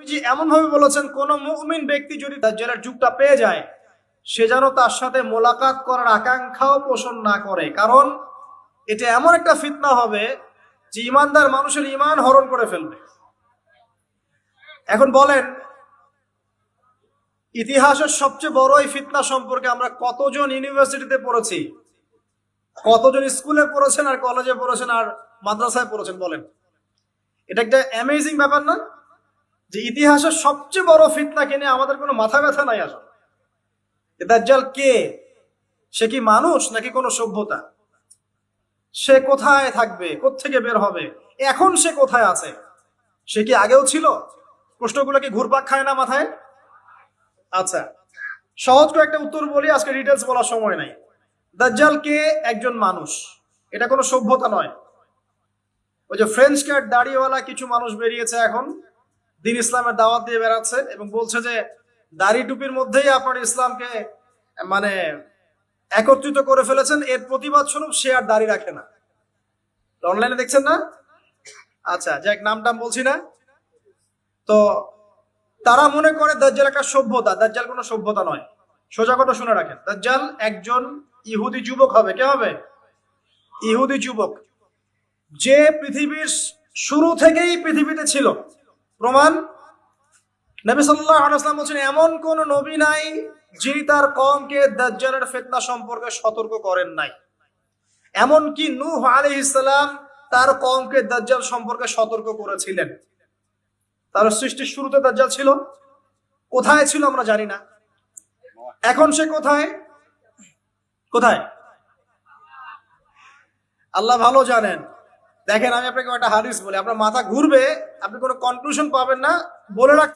জি এমন ভাবে বলেছেন, কোন মুমিন ব্যক্তি যদি দাজ্জালের যুগটা পেয়ে যায়, সে যেন তার সাথে মোলাকাত করার আকাঙ্ক্ষাও পোষণ না করে, কারণ এটা এমন একটা ফিতনা হবে যে ইমানদার মানুষের ইমান হরণ করে ফেলবে। এখন বলেন, ইতিহাসের সবচেয়ে বড় এই ফিতনা সম্পর্কে আমরা কতজন ইউনিভার্সিটিতে পড়েছি, কতজন স্কুলে পড়েছেন আর কলেজে পড়েছেন আর মাদ্রাসায় পড়েছেন? বলেন, এটা একটা অ্যামেজিং ব্যাপার না যে ইতিহাসের সবচেয়ে বড় ফিতনাকে নিয়ে আমাদের কোনো মাথা ব্যথা নাই আসলে। দাজ্জাল কে? সে কি মানুষ নাকি কোনো সভ্যতা? সে কোথায় থাকবে, কোত্থেকে বের হবে, এখন সে কোথায় আছে, সে কি আগেও ছিল? প্রশ্নগুলো কি ঘুরপাক খায় না মাথায়? আচ্ছা, সহজ করে একটা উত্তর বলি, আজকে ডিটেলস বলার সময় নাই। দাজ্জাল কে? একজন মানুষ, এটা কোনো সভ্যতা নয়। ওই যে ফ্রেঞ্চ ক্যাট দাড়িওয়ালা কিছু মানুষ বেরিয়েছে এখন, দিন ইসলামের দাওয়াত দিয়ে বেড়াচ্ছে এবং বলছে যে দাড়ি টুপির মধ্যেই আপনার ইসলামকে মানে একত্রিত করে ফেলেছেন, এর প্রতিবাদ স্বরূপ সে আর দাড়ি রাখে না। অনলাইনে দেখছেন না? আচ্ছা, যাক, নাম টাম বলছি না। তো তারা মনে করে দাজ্জাল একটা সভ্যতা। দাজ্জাল কোনো সভ্যতা নয়। সোজা কথা শুনে রাখেন, দাজ্জাল একজন ইহুদি যুবক হবে। কে হবে? ইহুদি যুবক, যে পৃথিবীর শুরু থেকেই পৃথিবীতে ছিল। প্রমাণ, নবী সাল্লাল্লাহু আলাইহি ওয়াসাল্লাম বলেছেন, এমন কোন নবী নাই যিনি তার কওমকে দাজ্জালের ফিতনা সম্পর্কে সতর্ক করেন নাই। এমনকি নূহ আলাইহিস সালাম তার কওমকে দাজ্জাল সম্পর্কে সতর্ক করেছিলেন। তার সৃষ্টির শুরুতে দাজ্জাল ছিল। কোথায় ছিল আমরা জানি না। এখন সে কোথায়? কোথায় আল্লাহ ভালো জানেন। দেখেন, আমি আপনাকে একটা হাদিস বলি, আপনার মাথা ঘুরবে, আপনি কোনো কনক্লুশন পাবেন না, বলে রাখ।